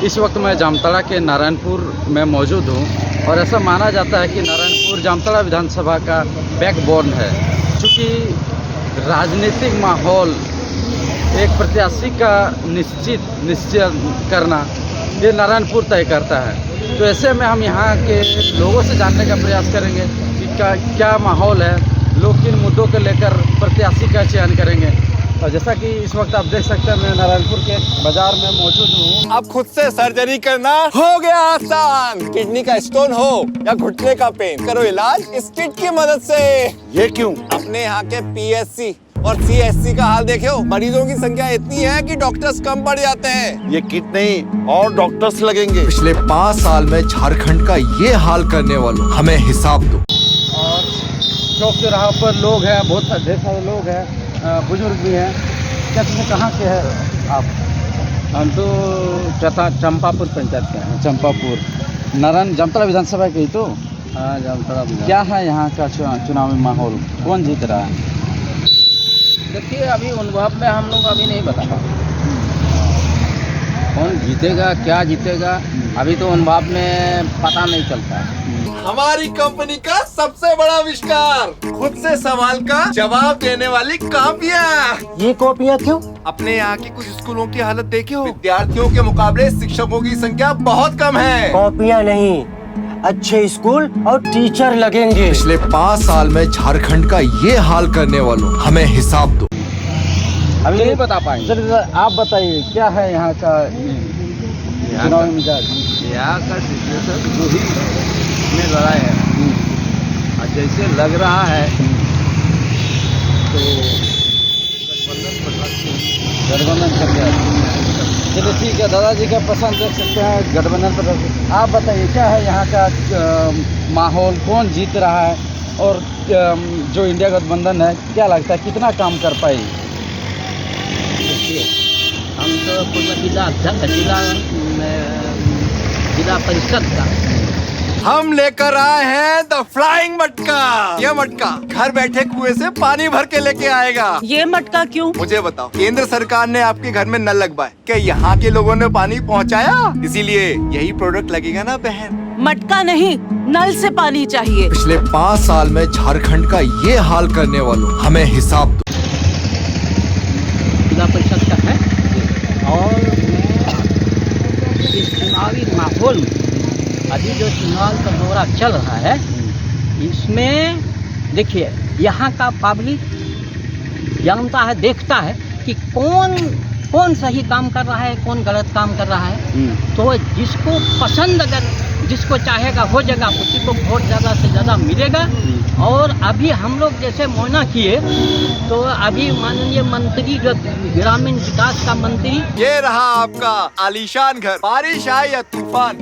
इस वक्त मैं जामताड़ा के नारायणपुर में मौजूद हूँ और ऐसा माना जाता है कि नारायणपुर जामताड़ा विधानसभा का बैकबोन है। चूँकि राजनीतिक माहौल एक प्रत्याशी का निश्चय करना ये नारायणपुर तय करता है। तो ऐसे में हम यहाँ के लोगों से जानने का प्रयास करेंगे कि क्या माहौल है, लोग किन मुद्दों को लेकर प्रत्याशी का चयन करेंगे। और जैसा कि इस वक्त आप देख सकते हैं, मैं नारायणपुर के बाजार में मौजूद हूँ। अब खुद से सर्जरी करना हो गया आसान। किडनी का स्टोन हो या घुटने का पेन, करो इलाज इस किट की मदद से। ये क्यों? अपने यहाँ के PSC और CSC का हाल देखो, मरीजों की संख्या इतनी है कि डॉक्टर्स कम पड़ जाते हैं। ये किट नहीं और डॉक्टर्स लगेंगे। पिछले 5 साल में झारखंड का ये हाल करने वालों हमें हिसाब दो। और चौक चौराहा पर लोग हैं, बहुत ढेर सारे लोग हैं, बुजुर्ग भी हैं। क्या तुम्हें कहाँ के हैं आप? हम तो चंपापुर पंचायत के हैं। चंपापुर नारायण जामताड़ा विधानसभा के ही तो। हाँ, जामताड़ा विधान। क्या है यहाँ का चुनावी माहौल, कौन जीत रहा है? देखिए, अभी अनुभव में हम लोग अभी नहीं बता पाते कौन जीतेगा, क्या जीतेगा। अभी तो अनुभव में पता नहीं चलता। हमारी कंपनी का सबसे बड़ा आविष्कार, खुद से सवाल का जवाब देने वाली कॉपियाँ। ये कॉपियाँ क्यों? अपने यहाँ की कुछ स्कूलों की हालत देखे हो? विद्यार्थियों के मुकाबले शिक्षकों की संख्या बहुत कम है। कॉपियाँ नहीं, अच्छे स्कूल और टीचर लगेंगे। पिछले 5 साल में झारखंड का ये हाल करने वालों हमें हिसाब दो। अभी नहीं बता पाएंगे। चलिए आप बताइए, क्या है यहाँ का चुनावी मिजाज? यहाँ का सिचुएशन जो ही में लड़ाई है और जैसे लग रहा है तो गठबंधन कर दिया। चलिए ठीक है, दादाजी का पसंद देख सकते हैं गठबंधन पर। आप बताइए, क्या है यहाँ का माहौल, कौन जीत रहा है और जो इंडिया गठबंधन है क्या लगता है कितना काम कर पाएगी? हम तो पूर्व जिला परिषद का हम लेकर आए हैं द फ्लाइंग मटका। ये मटका घर बैठे कुएं से पानी भर के लेके आएगा। ये मटका क्यों? मुझे बताओ, केंद्र सरकार ने आपके घर में नल लगवाए, क्या यहाँ के लोगों ने पानी पहुँचाया? इसीलिए यही प्रोडक्ट लगेगा ना बहन। मटका नहीं, नल से पानी चाहिए। पिछले 5 साल में झारखंड का ये हाल करने वालों हमें हिसाब दो। जिला परिषद का है और इस चुनावी माहौल में अभी जो चुनाव का दौरा चल रहा है इसमें देखिए, यहाँ का पब्लिक जानता है, देखता है कि कौन सही काम कर रहा है, कौन गलत काम कर रहा है। तो जिसको पसंद, अगर जिसको चाहेगा हो जाएगा, उसी को वोट ज़्यादा से ज़्यादा मिलेगा। और अभी हम लोग जैसे मुआयना किए तो अभी माननीय मंत्री जो ग्रामीण विकास का मंत्री, ये रहा आपका आलीशान घर। बारिश आए या तूफान,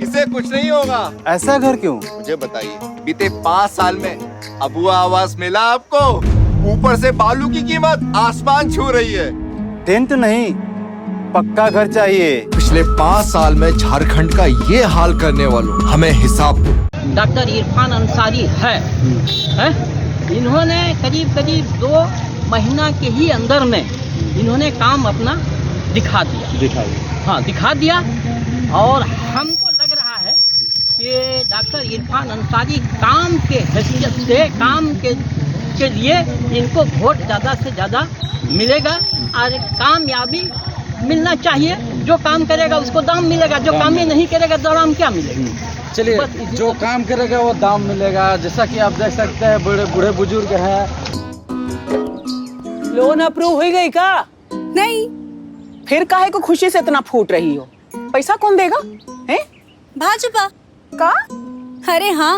इसे कुछ नहीं होगा। ऐसा घर क्यों? मुझे बताइए, बीते 5 साल में अबुआ आवास मिला आपको? ऊपर से बालू की कीमत आसमान छू रही है। टेंट नहीं, पक्का घर चाहिए। पिछले 5 साल में झारखंड का ये हाल करने वालों हमें हिसाब दो। डॉक्टर इरफान अंसारी है? इन्होंने करीब 2 महीना के ही अंदर में इन्होंने काम अपना दिखा दिया। और हमको लग रहा है कि डॉक्टर इरफान अंसारी काम के हैसियत से, काम के लिए इनको वोट ज़्यादा से ज़्यादा मिलेगा और कामयाबी मिलना चाहिए। जो काम करेगा उसको दाम मिलेगा, जो काम ही नहीं करेगा तो दाम क्या मिलेगा? चलिए, जो काम करेगा वो दाम मिलेगा। जैसा कि आप देख सकते हैं, बूढ़े बुजुर्ग हैं। लोन अप्रूव हो गई का? नहीं। फिर काहे को खुशी से इतना फूट रही हो? पैसा कौन देगा? हैं? भाजपा का? अरे हाँ,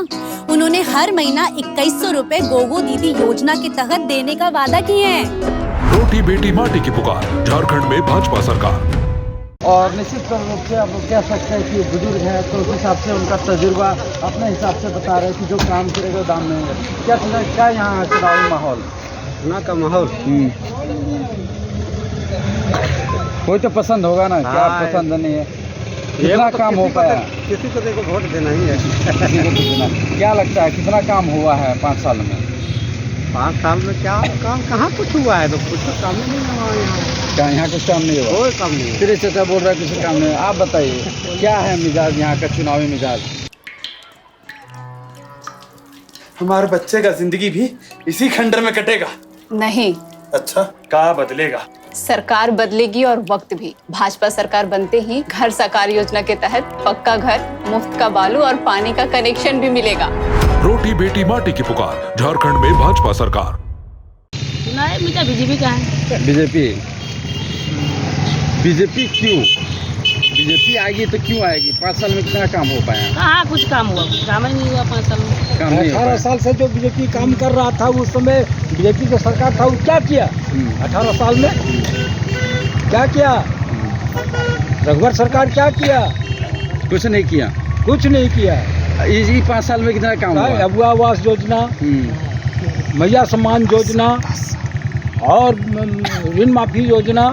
उन्होंने हर महीना 2100 रुपए गोगो दीदी योजना के तहत देने का वादा किए हैं। रोटी बेटी माटी की पुकार, झारखंड में भाजपा सरकार। और निश्चित रूप से आप लोग कह सकते हैं कि बुजुर्ग हैं तो उस हिसाब से उनका तजुर्बा अपने हिसाब से बता रहे हैं कि जो काम करेगा दाम मिलेगा। क्या यहाँ चुनावी माहौल, यहाँ का माहौल कोई तो पसंद होगा ना? क्या पसंद नहीं है? कितना काम हो पाया? किसी को देखो वोट देना ही है। किसी को तो देना। क्या लगता है कितना काम हुआ है 5 साल में? 5 साल में क्या काम, कहाँ कुछ हुआ है? तो कुछ तो काम ही नहीं हुआ यहाँ। क्या यहाँ कुछ काम नहीं हुआ? कोई काम नहीं है। तेरे चाचा बोल रहा है कुछ काम नहीं। आप बताइए क्या है मिजाज यहाँ का, चुनावी मिजाज? हमारे बच्चे का जिंदगी भी इसी खंडर में कटेगा। नहीं, अच्छा, क्या बदलेगा? सरकार बदलेगी और वक्त भी। भाजपा सरकार बनते ही घर साकार योजना के तहत पक्का घर, मुफ्त का बालू और पानी का कनेक्शन भी मिलेगा। रोटी बेटी माटी की पुकार, झारखंड में भाजपा सरकार। बीजेपी का है। बीजेपी क्यों? बीजेपी आएगी तो क्यों आएगी? 5 साल में कितना काम हो पाया? कहाँ कुछ काम हुआ? काम ही नहीं हुआ 5 साल में। काम नहीं हो 18 पाया। साल से जो बीजेपी काम कर रहा था उस समय बीजेपी जो सरकार था वो क्या किया? 18 साल में क्या किया? रघुवर सरकार क्या किया? कुछ नहीं किया। कुछ नहीं किया। इसी 5 साल में कितना काम हुआ? अबुआ आवास योजना, मैया सम्मान योजना और ऋण माफी योजना,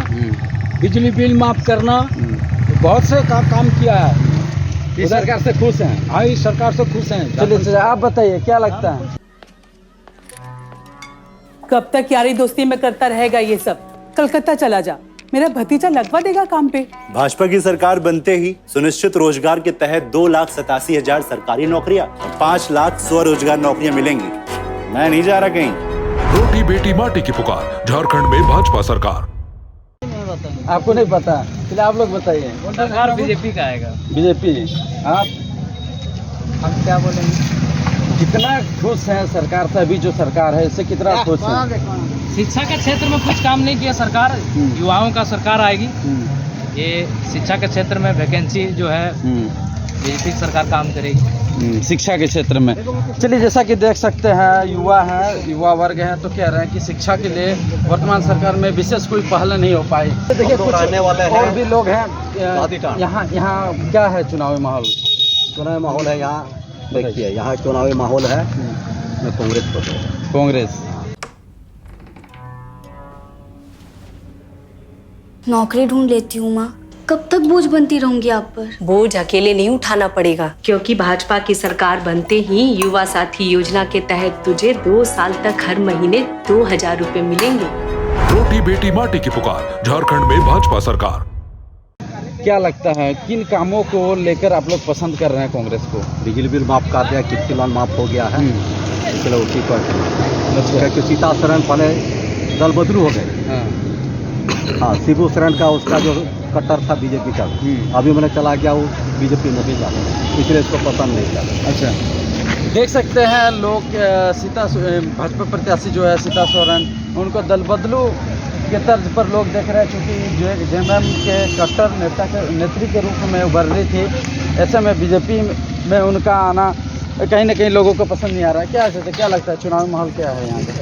बिजली बिल माफ करना, बहुत से काम किया है। इस सरकार से खुश हैं? हाँ, इस सरकार से खुश हैं। चलिए आप बताइए क्या लगता है? कब तक यारी दोस्ती में करता रहेगा ये सब? कलकत्ता चला जा, मेरा भतीजा लगवा देगा काम पे। भाजपा की सरकार बनते ही सुनिश्चित रोजगार के तहत 2,87,000 सरकारी नौकरियां और 5 लाख स्वरोजगार नौकरियां मिलेंगी। मैं नहीं जा रहा कहीं। रोटी बेटी माटी की पुकार, झारखंड में भाजपा सरकार। आपको नहीं पता? चलिए आप लोग बताइए। सरकार बीजेपी का आएगा। बीजेपी। आप हम क्या बोलेंगे? कितना खुश हैं सरकार से? अभी जो सरकार है इससे कितना खुश हैं? शिक्षा के क्षेत्र में कुछ काम नहीं किया सरकार। युवाओं का सरकार आएगी। ये शिक्षा के क्षेत्र में वैकेंसी जो है बीजेपी सरकार काम करेगी। शिक्षा के क्षेत्र में। चलिए जैसा कि देख सकते हैं युवा वर्ग हैं तो कह रहे हैं कि शिक्षा के लिए वर्तमान सरकार में विशेष कोई पहल नहीं हो पाई। देखिए कुछ और भी लोग हैं यहाँ क्या है चुनावी माहौल? चुनावी माहौल है यहाँ। देखिए यहाँ चुनावी माहौल है। मैं कांग्रेस को दूंगा। कांग्रेस। नौकरी ढूंढ लेती हूँ माँ। कब तक बोझ बनती रहूंगी आप पर? बोझ अकेले नहीं उठाना पड़ेगा, क्योंकि भाजपा की सरकार बनते ही युवा साथी योजना के तहत तुझे 2 साल तक हर महीने 2,000 रुपए मिलेंगे। रोटी बेटी माटी की पुकार, झारखंड में भाजपा सरकार। क्या लगता है किन कामों को लेकर आप लोग पसंद कर रहे हैं कांग्रेस को? बिजली बिल माफ कर दिया, किस्त लोन माफ हो गया है। इसलिए उसी पर क्योंकि सीता शरण पहले दल बदलू हो गए। हाँ, शिबू शरण का उसका जो कट्टर था बीजेपी का, अभी मैंने चला गया वो बीजेपी में भी जा, इसलिए इसको पसंद नहीं किया। अच्छा, देख सकते हैं लोग भाजपा प्रत्याशी जो है सीता सोरेन, उनको दल बदलू के तर्ज पर लोग देख रहे हैं, क्योंकि जेएमएम के कट्टर नेत्री के रूप में उभर रही थी। ऐसे में बीजेपी में उनका आना कहीं ना कहीं लोगों को पसंद नहीं आ रहा है। क्या लगता है चुनावी माहौल क्या है यहाँ का?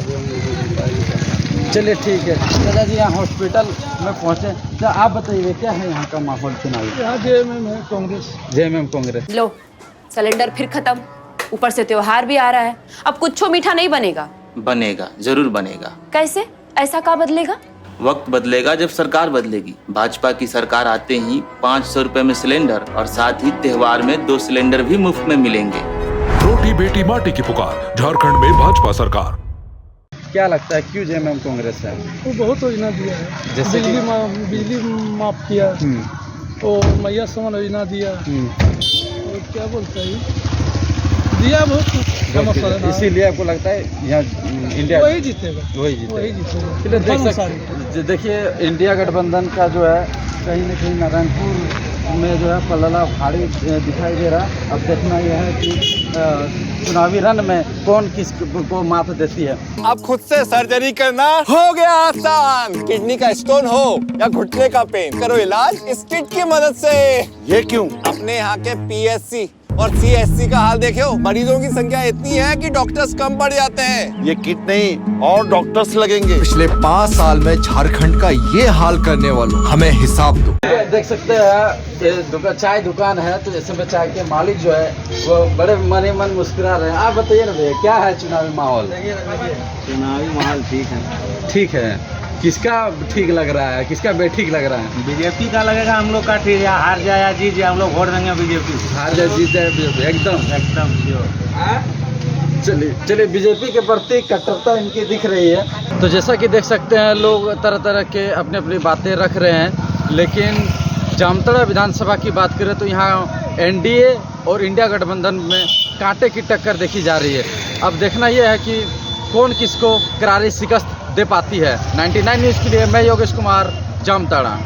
चलिए ठीक है दादाजी, यहाँ हॉस्पिटल में पहुँचे तो आप बताइए क्या है यहाँ का माहौल चुनावी? यहाँ जेएमएम है कांग्रेस। जेएमएम कांग्रेस। लो, सिलेंडर फिर खत्म, ऊपर से त्योहार भी आ रहा है। अब कुछ मीठा नहीं बनेगा। बनेगा, जरूर बनेगा। कैसे? ऐसा क्या बदलेगा? वक्त बदलेगा जब सरकार बदलेगी। भाजपा की सरकार आते ही 500 रुपए में सिलेंडर और साथ ही त्योहार में 2 सिलेंडर भी मुफ्त में मिलेंगे। रोटी बेटी माटी की पुकार, झारखंड में भाजपा सरकार। क्या लगता है क्यों जेएमएम कांग्रेस है? वो बहुत योजना दिया है। जैसे बिजली माफ किया, और मैया सम्मान योजना दिया, और क्या बोलते हैं दिया बहुत। इसीलिए आपको लगता है यहाँ इंडिया वही जीतेगा। चलिए देखिए इंडिया गठबंधन का जो है कहीं न कहीं नारायणपुर में जो है पलड़ा भारी दिखाई दे रहा है। अब देखना यह है कि चुनावी रण में कौन किस को मात देती है। अब खुद से सर्जरी करना हो गया आसान। किडनी का स्टोन हो या घुटने का पेन, करो इलाज इस किट की मदद से। ये क्यों? अपने यहाँ के पीएससी और सीएससी का हाल देखो। मरीजों की संख्या इतनी है कि डॉक्टर्स कम पड़ जाते हैं। ये किट नहीं और डॉक्टर्स लगेंगे। पिछले 5 साल में झारखंड का ये हाल करने वालों हमें हिसाब दो। देख सकते हैं चाय दुकान है, तो जैसे में चाय के मालिक जो है वो बड़े मन ही मन मुस्कुरा रहे हैं। आप बताइए ना भैया क्या है चुनावी माहौल? चुनावी माहौल ठीक है। ठीक है, किसका ठीक लग रहा है, किसका बेठीक लग रहा है? बीजेपी का लगेगा हम लोग का ठीक है। हार जाए या जीत जाए हम लोग वोट देंगे बीजेपी। हार जाए जीत जाए एकदम श्योर। चलिए बीजेपी के प्रति कट्टरता इनकी दिख रही है। तो जैसा कि देख सकते हैं लोग तरह तरह के अपनी अपनी बातें रख रहे हैं, लेकिन जामताड़ा विधानसभा की बात करें तो यहाँ एनडीए और इंडिया गठबंधन में कांटे की टक्कर देखी जा रही है। अब देखना यह है कि कौन किसको करारी शिकस्त दे पाती है। 99 न्यूज़ के लिए मैं योगेश कुमार, जामताड़ा।